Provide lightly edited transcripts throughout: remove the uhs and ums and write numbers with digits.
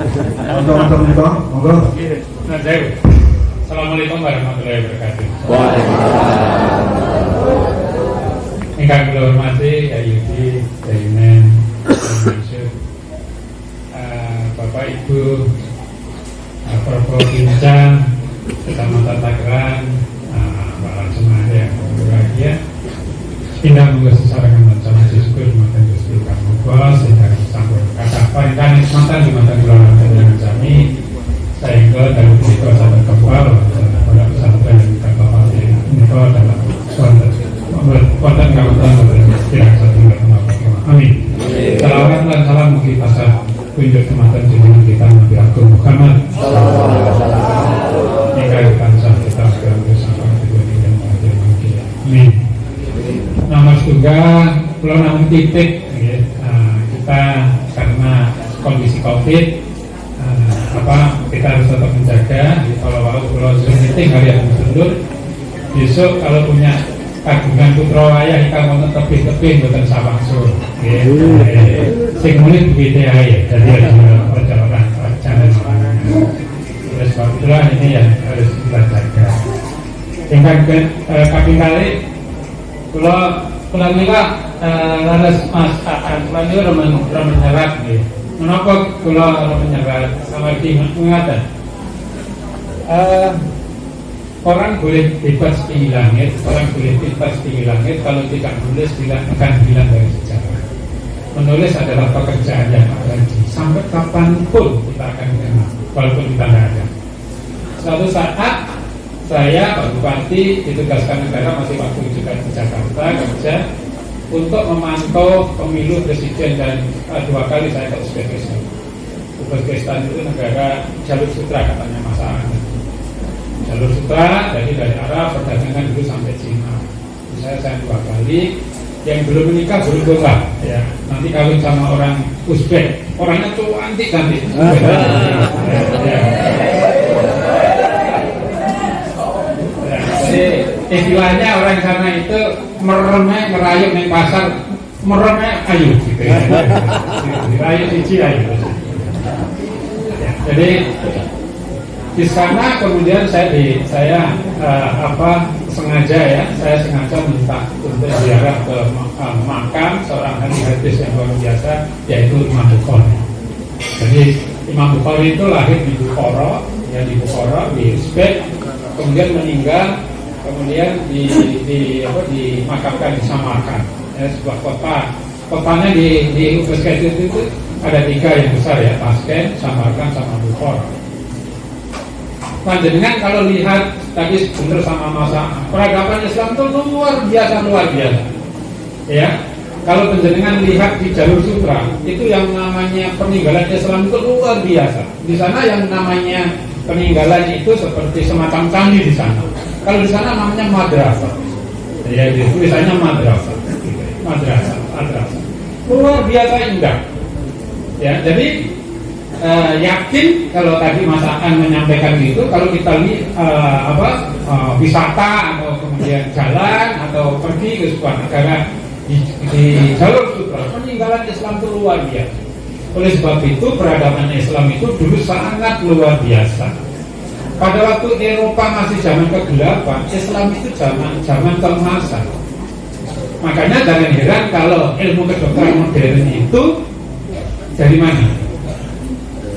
Monggo. Assalamualaikum warahmatullahi wabarakatuh. Waalaikumsalam. Ingkang kula hormati Ya Yudi, Ya Yunen, Ya Mansur, Bapak Ibu, Prof. Bincang, Kecamatan Takeran, para jemaah yang berbahagia. Pindah monggo sesarengan macam syukur dumateng Gusti Kang Muga sehingga sampun kathah paringan nikmatan dumateng kula panjenengan sami sehingga dalam punika saged kepal pada pesantren Kang Bapak menika dalam wonten kawentan kirang satunggal menapa. Amin. Salawat lan salam mugi pasah kunjuk dumateng junjungan kita Nabi Agung Muhammad sallallahu alaihi wasallam. Ingkang tansah kita sekalian bersama dengan bahagia. Amin. Nomor tunggal, kalau namun titik kita karena kondisi COVID, kita harus tetap menjaga. Kalau Zoom meeting hari yang mundur, besok kalau punya kagungan putra wayah ikan mau tebih-tebih bukan sawang sur. Sing murid begitu ya, jadi orang jangan oleh sebab itulah ini yang harus kita jaga. Tinggal kaki kali. Kalau mila laras mas kalau mila ramen nyerat gitu. Menapa kalau ramen nyerat sama mengatakan orang boleh bebas tinggi langit, orang boleh bebas tinggi langit kalau tidak menulis akan hilang dari sejarah. Menulis adalah pekerjaan yang abadi. Sampai kapanpun kita akan kenal, walaupun kita tidak ada. Suatu saat saya Pak Bupati ditugaskan negara masih waktu juga di Jakarta kerja untuk memantau pemilu presiden dan 2 kali saya ke Uzbekistan. Uzbekistan itu negara jalur sutra katanya Mas. Jalur sutra jadi dari Arab perdagangan dulu sampai Cina. Saya 2 kali. Yang belum menikah beruntung lah ya. Nanti kawin sama orang Uzbek, orangnya cantik. Istilahnya orang sana itu merayuk di pasar, ayu gitu ya. Merayuk cici ayu. Jadi di sana kemudian saya sengaja minta untuk ziarah ke makam seorang ahli hadis yang luar biasa yaitu Imam Bukhari. Jadi Imam Bukhari itu lahir di Bukhara, di Uzbek, kemudian meninggal. Kemudian dimakamkan di Samarkand, sebuah kotanya di Uzbekistan itu ada 3 yang besar ya, Tashkent, Samarkand, sama Bukhara. Panjenengan kalau lihat tadi benar sama masa peradaban Islam itu luar biasa ya. Kalau panjenengan lihat di jalur sutra itu yang namanya peninggalan Islam itu luar biasa. Di sana yang namanya peninggalan itu seperti semacam candi di sana. Kalau di sana namanya madrasah, ya tulisannya madrasah. Luar biasa indah. Ya, jadi yakin kalau tadi Mas Aan menyampaikan gitu, kalau kita wisata atau kemudian jalan atau pergi ke sebuah negara di jalur sutra, peninggalan Islam itu luar biasa. Oleh sebab itu peradaban Islam itu dulu sangat luar biasa. Pada waktu Eropa masih zaman kegelapan, Islam itu zaman keemasan. Makanya jangan heran kalau ilmu kedokteran modern itu dari mana?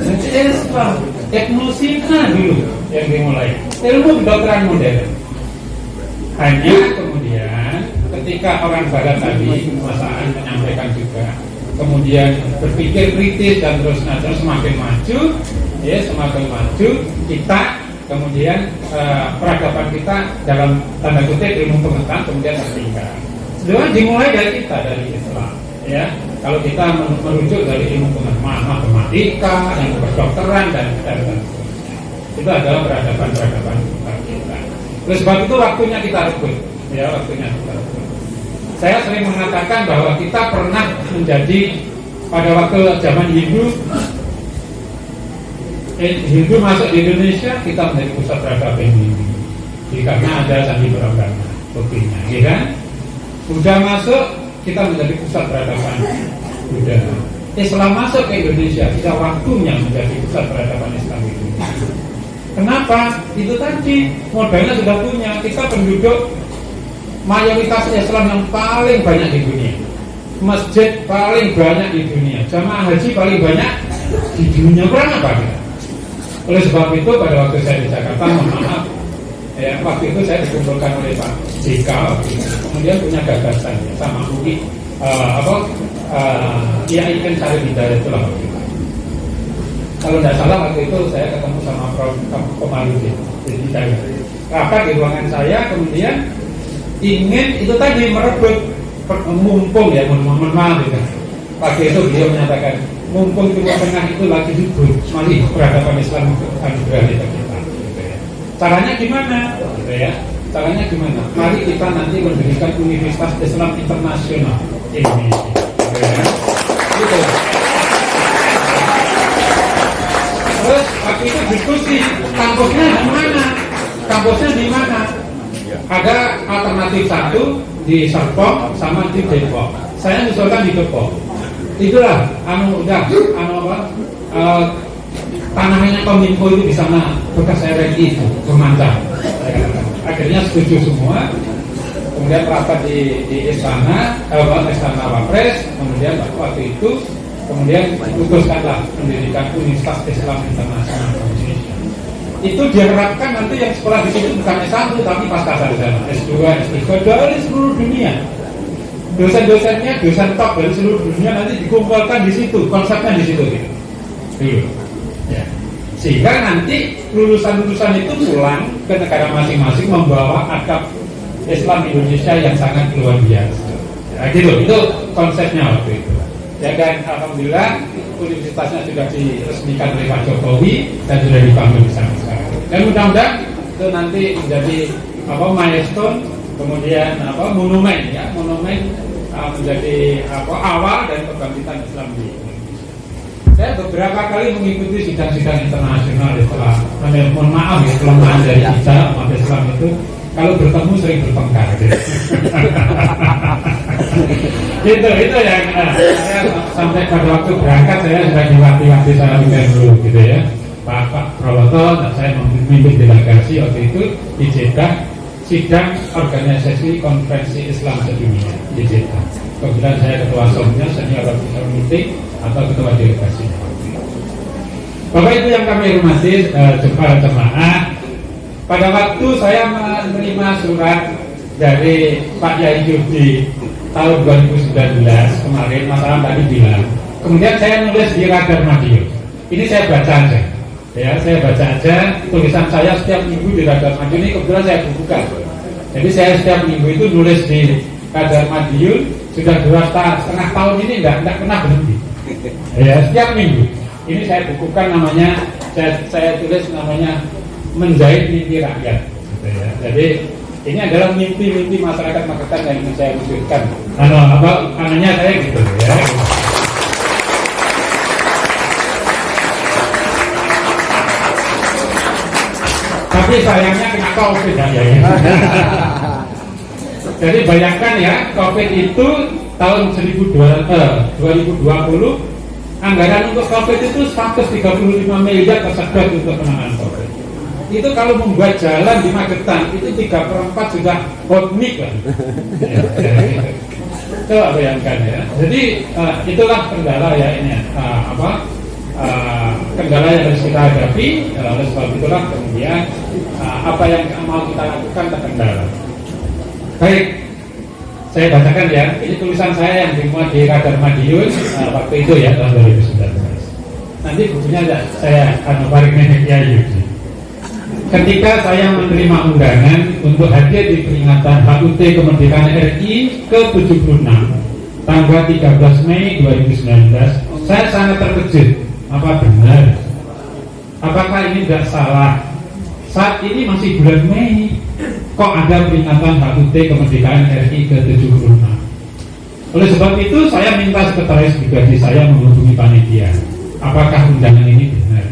Dari Islam. Ibnu Sina dulu yang dimulai. Ilmu kedokteran modern. Hanya kemudian ketika orang Barat tadi kemasan menyampaikan juga, kemudian berpikir kritis dan terus semakin maju, kita kemudian peradaban kita dalam tanda kutip ilmu pengetahuan kemudian tertinggal. Sebenarnya dimulai dari kita, dari Islam ya. Kalau kita merujuk dari ilmu pengetahuan matematika, ilmu kedokteran dan seterusnya, itu adalah peradaban kita. Oleh sebab itu waktunya kita rebut ya, Saya sering mengatakan bahwa kita pernah menjadi pada waktu zaman Hindu masuk di Indonesia, kita menjadi pusat peradaban Hindu. Karena ada candi beragama, buktinya, ya kan? Buddha masuk, kita menjadi pusat peradaban Buddha. Islam masuk ke Indonesia, sudah waktunya menjadi pusat peradaban Islam di Indonesia. Kenapa? Itu tadi modalnya sudah punya. Kita penduduk mayoritas Islam yang paling banyak di dunia, masjid paling banyak di dunia, jamaah haji paling banyak di dunia. Kurang apa kita? Oleh sebab itu pada waktu saya di Jakarta, mohon maaf ya, waktu itu saya dikumpulkan oleh Pak JK, kemudian punya gagasan ya, sama UI IAIN Syarif Hidayat itulah waktu itu. Kalau tidak salah waktu itu saya ketemu sama Prof. Komarudin, jadi saya rapat di ruangan saya, kemudian ingin itu tadi merebut mumpung ya, mohon maaf gitu. Pagi itu dia menyatakan mumpung Timur Tengah itu lagi hidup, mari peradaban Islam anugerah kita gitu ya. Caranya gimana? Gitu ya. Caranya gimana? Mari kita nanti mendirikan Universitas Islam Internasional Indonesia. Gitu ya. Gitu. Terus waktu itu diskusi kampusnya di mana? Kampusnya di mana? Ada alternatif satu di Serpong sama di Depok. Saya usulkan di Depok. Itulah tanahnya Kominfo itu di sana, bekas RRI itu Pemantau. Akhirnya setuju semua. Kemudian rapat di istana, istana Wapres. Kemudian waktu itu diputuskanlah mendirikan Universitas Islam Internasional Indonesia. Itu diharapkan nanti yang sekolah di situ bukan S1 tapi pasca sarjana, S2, S3 dari seluruh dunia. Dosen-dosennya, dosen top dari seluruh dunia nanti dikumpulkan di situ, konsepnya di situ gitu. Dulu. Ya. Sehingga nanti lulusan-lulusan itu pulang ke negara masing-masing membawa adab Islam Indonesia yang sangat luar biasa. Ya, gitu. Itu konsepnya waktu itu. Ya kan, alhamdulillah universitasnya sudah diresmikan oleh Pak Jokowi dan sudah dibangun di sana sekarang. Dan mudah-mudahan itu nanti menjadi milestone, kemudian monumen ya, menjadi awal dan kebangkitan Islam di Indonesia. Saya beberapa kali mengikuti sidang-sidang internasional setelah, mohon maaf ya, kelemahan dari kita umat Islam itu kalau bertemu sering bertengkar gitu. itu yang saya sampai pada waktu berangkat saya sudah diwanti-wanti saya bikin dulu gitu ya. Pak Prawoto, saya memimpin delegasi waktu itu di Jeddah sidang organisasi konferensi Islam sedunia di Jeddah. Kemudian saya ketua SOM-nya, senior officer meeting atau ketua delegasinya. Bapak Ibu yang kami hormati, jemaah, pada waktu saya menerima surat dari Pak Yai Yudi tahun 2019 kemarin, masalah tadi bilang. Kemudian saya nulis di Radar Madiun. Ini saya baca aja. Ya, saya baca aja tulisan saya setiap minggu di Radar Madiun ini kebetulan saya bukukan. Jadi saya setiap minggu itu nulis di Radar Madiun sudah 2,5 tahun ini enggak pernah berhenti. Ya, setiap minggu. Ini saya bukukan namanya, saya tulis namanya Menjahit Mimpi Rakyat. Gitu ya. Jadi ini adalah mimpi-mimpi masyarakat Magetan yang ingin saya wujudkan. Anaknya saya gitu ya. Tapi sayangnya kena COVID ya. Jadi bayangkan ya, COVID itu tahun 2020 anggaran untuk COVID itu 135 miliar tersedot untuk penanganan COVID. Itu kalau membuat jalan di Magetan itu 3/4 sudah hotmik kan. Coba bayangkan ya. Jadi itulah kendala ya ini kendala yang harus kita hadapi. Oleh sebab itulah kemudian apa yang mau kita lakukan terkendala. Baik, saya bacakan ya. Ini tulisan saya yang dimuat di Radar Madiun waktu itu ya tahun 2019. Nanti bukunya saya balik nenek Yai. Ketika saya menerima undangan untuk hadir di peringatan HUT Kemerdekaan RI ke-76 tanggal 13 Mei 2019, saya sangat terkejut. Apa benar? Apakah ini tidak salah? Saat ini masih bulan Mei, kok ada peringatan HUT Kemerdekaan RI ke-76? Oleh sebab itu, saya minta sekretaris pribadi saya menghubungi panitia. Apakah undangan ini benar?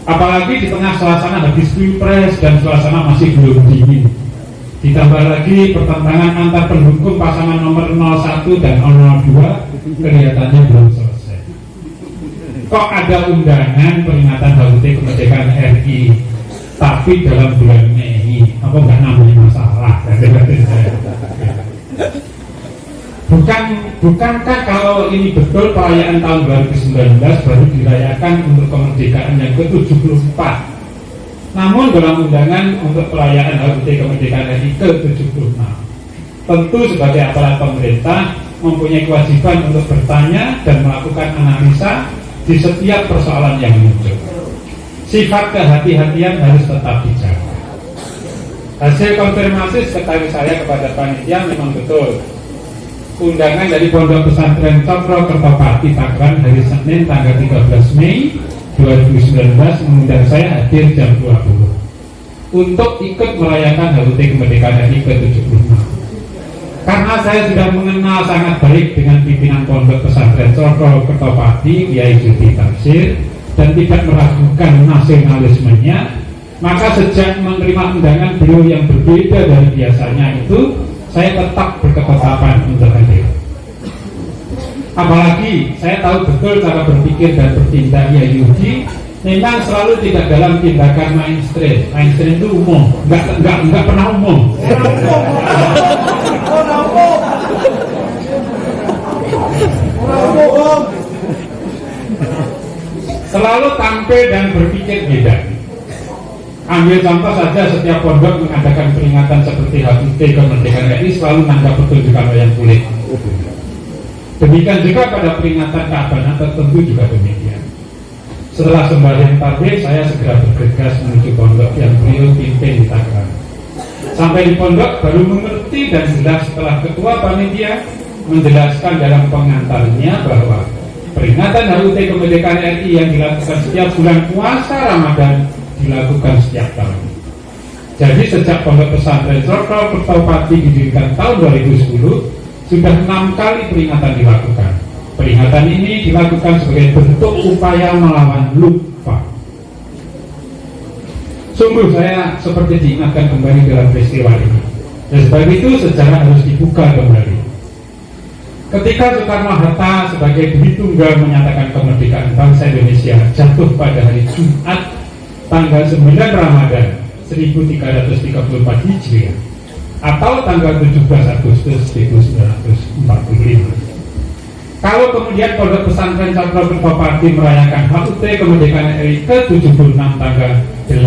Apalagi di tengah suasana habis pilpres dan suasana masih belum dingin. Ditambah lagi pertentangan antar pendukung pasangan nomor 01 dan 02 kelihatannya belum selesai. Kok ada undangan peringatan HUT kemerdekaan RI tapi dalam bulan Mei, apa nggak namanya masalah? Bukankah kalau ini betul perayaan tahun 2019 baru dirayakan untuk kemerdekaan yang ke-74? Namun dalam undangan untuk perayaan HUT kemerdekaan RI ke-76, tentu sebagai aparat pemerintah mempunyai kewajiban untuk bertanya dan melakukan analisa di setiap persoalan yang muncul. Sifat kehati-hatian harus tetap dijaga. Hasil konfirmasi sekretaris saya kepada panitia memang betul. Undangan dari Pondok Pesantren Cokro Kertopati Tangerang hari Senin tanggal 13 Mei 2019 mengundang saya hadir jam 20 untuk ikut merayakan HUT kemerdekaan RI ke-76. Karena saya sudah mengenal sangat baik dengan pimpinan Pondok Pesantren Cokro Kertopati, Kiai Judi Tafsir, dan tidak meragukan nasionalismenya, maka sejak menerima undangan beliau yang berbeda dari biasanya itu, saya tetap berketetapan untuk hadir. Apalagi saya tahu betul cara berpikir dan bertindak Kiai Yudi memang selalu tidak dalam tindakan mainstream. Mainstream itu umum, enggak pernah umum. Selalu tampil dan berpikir beda. Ambil contoh saja, setiap pondok mengadakan peringatan seperti HUT kemerdekaan RI selalu nanggap pertunjukan wayang kulit. Demikian juga pada peringatan keagamaan tertentu juga demikian. Setelah sembahyang tarawih, saya segera bergegas menuju pondok yang beliau pimpin di Tangerang. Sampai di pondok baru mengerti dan jelas setelah ketua panitia menjelaskan dalam pengantarnya bahwa peringatan HUT kemerdekaan RI yang dilakukan setiap bulan puasa Ramadan dilakukan setiap tahun. Jadi sejak Pondok Pesantren Cokro Kertopati didirikan tahun 2010 sudah 6 kali peringatan dilakukan. Peringatan ini dilakukan sebagai bentuk upaya melawan lupa. Sungguh saya seperti diingatkan kembali dalam peristiwa ini. Dan sebab itu sejarah harus dibuka kembali. Ketika Soekarno-Hatta sebagai Budi Tunggal menyatakan kemerdekaan bangsa Indonesia jatuh pada hari Jumat tanggal 9 Ramadan 1334 Hijriah atau tanggal 17 Agustus 1945. Kalau kemudian Pondok Pesantren Cokro Kertopati merayakan HUT kemerdekaan RI ke-76 tanggal 8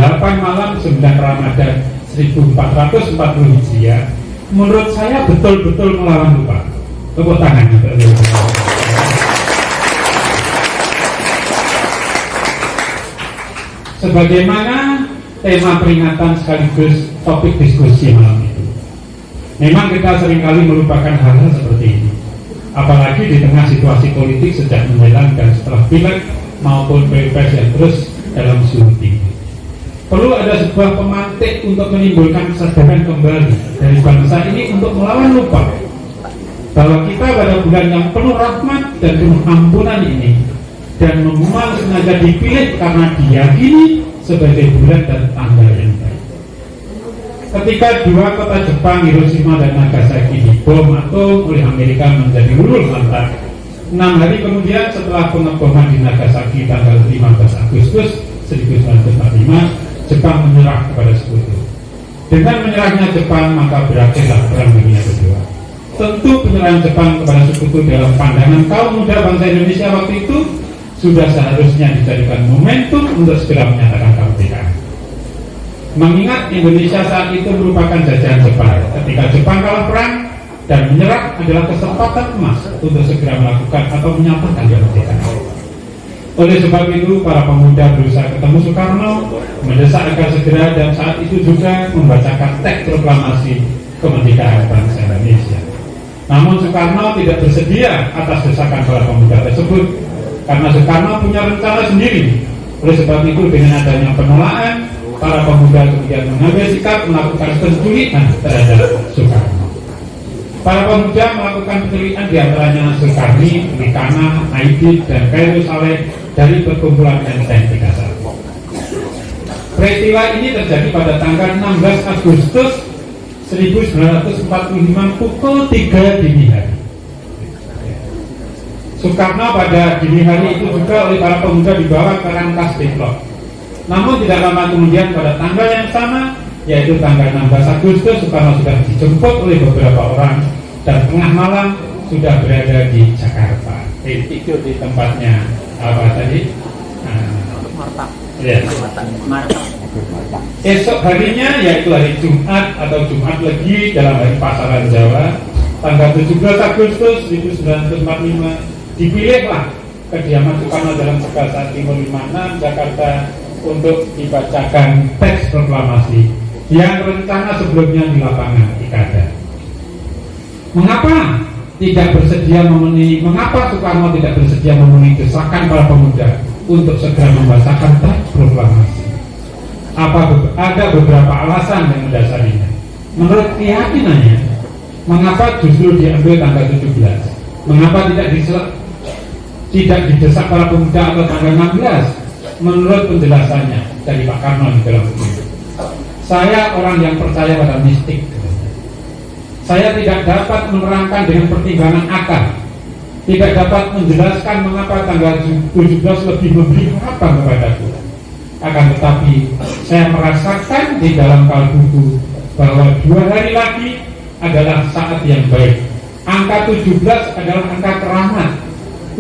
malam 9 Ramadan 1440 Hijriah, menurut saya betul-betul melawan lupa. Tepuk tangan. Sebagaimana tema peringatan sekaligus topik diskusi malam itu, memang kita seringkali melupakan hal-hal seperti ini, apalagi di tengah situasi politik sejak menjelang dan setelah pileg maupun pilpres yang terus dalam suhu tinggi. Perlu ada sebuah pemantik untuk menimbulkan kesadaran kembali dari bangsa ini untuk melawan lupa bahwa kita pada bulan yang penuh rahmat dan penuh ampunan ini, dan memang sengaja dipilih karena diyakini sebagai bulan dan tanggal yang baik. Ketika dua kota Jepang, Hiroshima dan Nagasaki, dibom atom oleh Amerika menjadi luluh lantak, 6 hari kemudian setelah pengeboman di Nagasaki tanggal 15 Agustus 1945, Jepang menyerah kepada sekutu. Dengan menyerahnya Jepang, maka berakhirlah Perang Dunia Kedua. Tentu penyerahan Jepang kepada sekutu dalam pandangan kaum muda bangsa Indonesia waktu itu sudah seharusnya dijadikan momentum untuk segera menyatakan kemerdekaan. Mengingat Indonesia saat itu merupakan jajahan Jepang, ketika Jepang kalah perang dan menyerah adalah kesempatan emas untuk segera melakukan atau menyatakan kemerdekaan. Oleh sebab itu, para pemuda berusaha ketemu Soekarno, mendesak agar segera dan saat itu juga membacakan teks proklamasi kemerdekaan bangsa Indonesia. Namun Soekarno tidak bersedia atas desakan para pemuda tersebut, karena Soekarno punya rencana sendiri. Oleh sebab itu, dengan adanya penolakan, para pemuda kemudian mengambil sikap melakukan penculikan terhadap Soekarno. Para pemuda melakukan penculikan diantaranya Soekarni, Likana, Aidit, dan Khairul Saleh dari perkumpulan Menteng 31. Peristiwa ini terjadi pada tanggal 16 Agustus 1945 pukul 3 dini hari. Soekarno pada dini hari itu juga oleh para pemuda dibawa ke Rangkas Deplok. Namun tidak lama kemudian pada tanggal yang sama, yaitu tanggal 16 Agustus, Soekarno sudah dijemput oleh beberapa orang dan tengah malam sudah berada di Jakarta. Tidur di tempatnya apa tadi? Ya. Esok harinya, yaitu hari Jumat atau Jumat Legi dalam hari Pasaran Jawa, tanggal 17 Agustus 1945, dipilihlah kediaman Soekarno dalam Segasan Timur 56 Jakarta untuk dibacakan teks proklamasi yang rencana sebelumnya di lapangan Ikada. Mengapa Soekarno tidak bersedia memenuhi desakan para pemuda untuk segera membacakan teks proklamasi? Ada beberapa alasan yang mendasarinya. Menurut keyakinannya, mengapa justru diambil tanggal 17? Mengapa tidak didesak para pemuda atau tanggal 16? Menurut penjelasannya dari Pak Karno di dalam buku itu, saya orang yang percaya pada mistik. Saya tidak dapat menerangkan dengan pertimbangan akal, tidak dapat menjelaskan mengapa tanggal 17 lebih memberi harapan kepadaku. Akan tetapi saya merasakan di dalam kalbuku bahwa 2 hari lagi adalah saat yang baik. Angka 17 adalah angka keramat,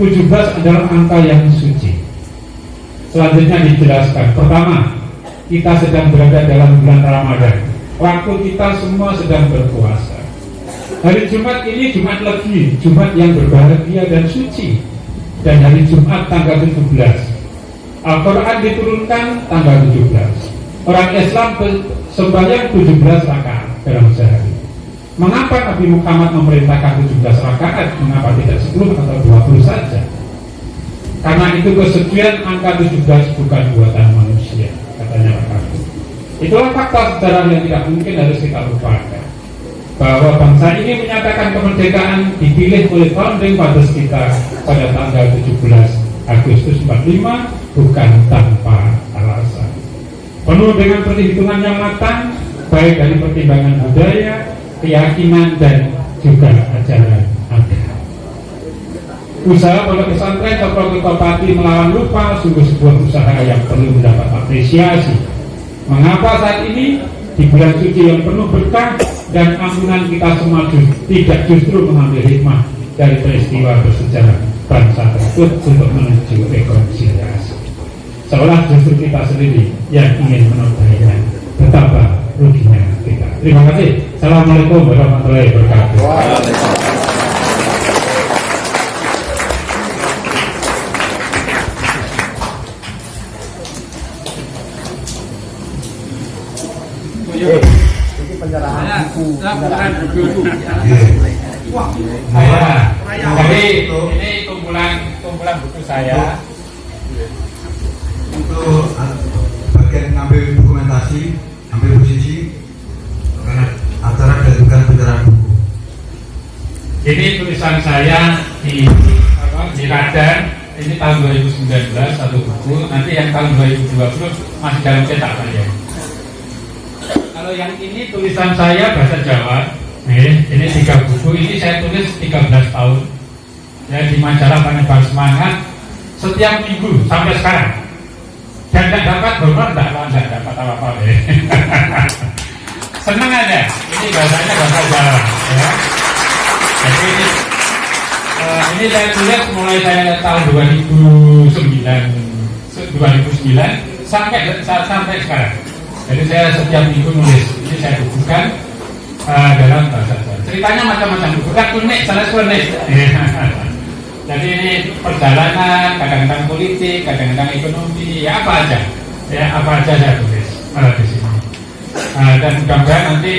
17 adalah angka yang suci. Selanjutnya dijelaskan, pertama, kita sedang berada dalam bulan Ramadan. Waktu kita semua sedang berpuasa. Hari Jumat ini Jumat Legi, Jumat yang berbahagia dan suci. Dan hari Jumat tanggal 17, Al-Quran diturunkan tanggal 17. Orang Islam sembahyang 17 rakaat dalam sehari. Mengapa Nabi Muhammad memerintahkan 17 rakaat? Mengapa tidak 10 atau 20 saja? Karena itu kesekian angka 17 bukan buatan manusia, katanya Pak. Itulah fakta sejarah yang tidak mungkin harus kita lupakan, bahwa bangsa ini menyatakan kemerdekaan dipilih oleh founding fathers kita pada tanggal 17 Agustus 45 bukan tanpa alasan. Penuh dengan perhitungan yang matang, baik dari pertimbangan budaya, keyakinan, dan juga ajaran agama. Usaha pondok pesantren Cokro Kertopati melawan lupa sungguh sebuah usaha yang perlu mendapat apresiasi. Mengapa saat ini di bulan suci yang penuh berkah dan ampunan kita semua tidak justru mengambil hikmah dari peristiwa bersejarah bangsa tersebut untuk menuju rekonsiliasi? Seolah justru kita sendiri yang ingin menodaikan betapa ruginya kita. Terima kasih. Assalamualaikum warahmatullahi wabarakatuh. Ini penyerahan buku, penyerahan buku itu. Jadi ini kumpulan buku saya. Untuk bagian ngambil dokumentasi, ambil posisi karena acara dilakukan penyerahan buku. Ini tulisan saya di Radan. Ini tahun 2019 satu buku. Nanti yang tahun 2020 masih dalam cetak saya. Kalau yang ini tulisan saya bahasa Jawa. Ini 3 buku. Ini saya tulis 13 tahun. Ya, di majalah Penyebar Semangat setiap minggu sampai sekarang. Dan tidak dapat donor, tidak dapat apa-apa. Senang aja. Ini bahasanya bahasa Jawa. Ya. Jadi ini saya tulis mulai saya tahun 2009 sampai sekarang. Jadi saya setiap minggu nulis. Ini saya bukukan dalam bahasa Jawa. Ceritanya macam-macam. Bukan unik, salah unik. Jadi ini perjalanan, kadang-kadang politik, kadang-kadang ekonomi, ya apa aja. Ya apa aja saya tulis di sini. Dan mudah-mudahan nanti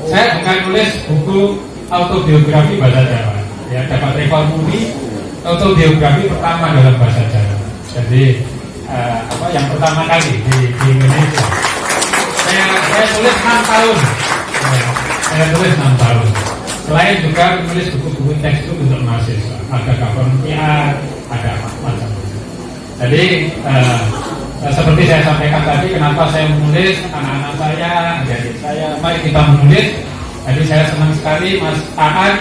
saya bukan nulis buku autobiografi bahasa Jawa. Ya, dapat reformuli autobiografi pertama dalam bahasa Jawa. Jadi yang pertama kali di Indonesia. Saya tulis 6 tahun. Saya tulis 6 tahun. Selain juga menulis buku-buku tekstur untuk mahasiswa, ada kapan ada macam-macam. Jadi seperti saya sampaikan tadi, kenapa saya menulis anak-anak saya, adik-adik saya, mari kita menulis. Jadi saya senang sekali Mas Aan.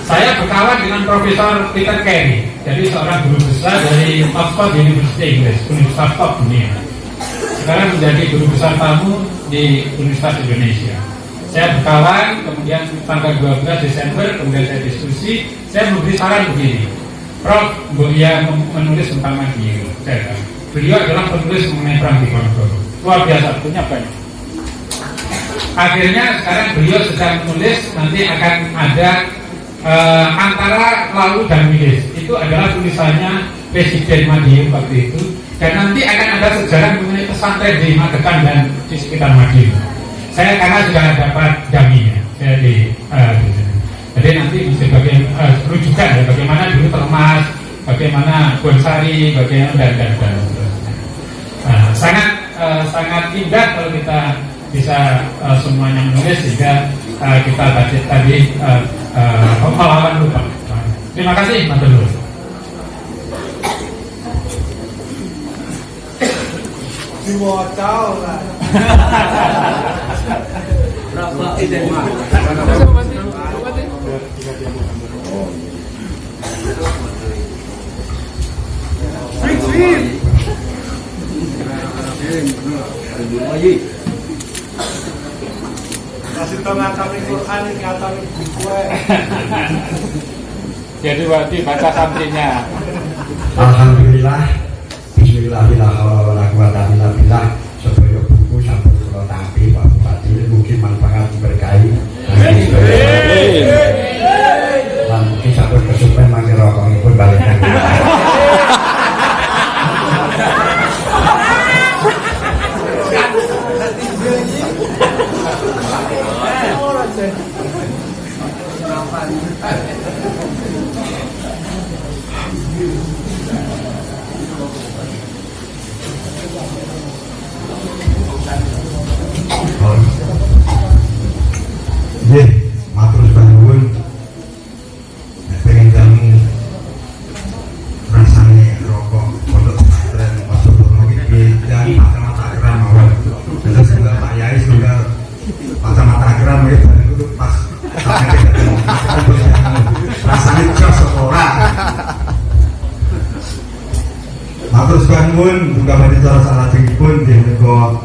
Saya berkawan dengan Profesor Peter Carey, jadi seorang guru besar dari Oxford University Inggris, Universitas top dunia. Sekarang menjadi guru besar tamu di Universitas Indonesia. Saya berkawan, kemudian tanggal 12 Desember, kemudian saya diskusi, saya memberi saran begini, Prof, Buya menulis tentang Madiun. Beliau adalah penulis mengenai perang di Ponorogo. Luar biasa, punya banyak. Akhirnya sekarang beliau sedang menulis, nanti akan ada antara Lawu dan Wilis. Itu adalah tulisannya Presiden Madiun waktu itu. Dan nanti akan ada sejarah mengenai pesantren di Magetan dan di sekitar Madiun. Saya karena sudah dapat jaminya, saya di jadi nanti sebagai rujukan ya, bagaimana dulu Termas, bagaimana Bonsari, bagaimana dan sangat indah kalau kita bisa semuanya menulis sehingga kita tadi melawan lupa. Terima kasih, Mas Dulu. Diwacau lah. Berapa ide mah? Kasih tahu ngatamin Quran, ngatamin gue. Jadi berarti baca santrinya. Alhamdulillah, Bismillahirrahmanirrahim. Supaya buku sampun kula tampi Pak Bupati mungkin manfaat berkahi. Lan mungkin sampun kesupen mangke rokokipun balik nang. Nggih, matur nuwun. Pengen jamu rasane rokok pondok pesantren Ponorogo iki dan mata-mata keram mawon. Terus juga Pak Yai juga mata-mata keram itu pas rasane jos ora. Matur nuwun juga badhe cara salajengipun nggih menika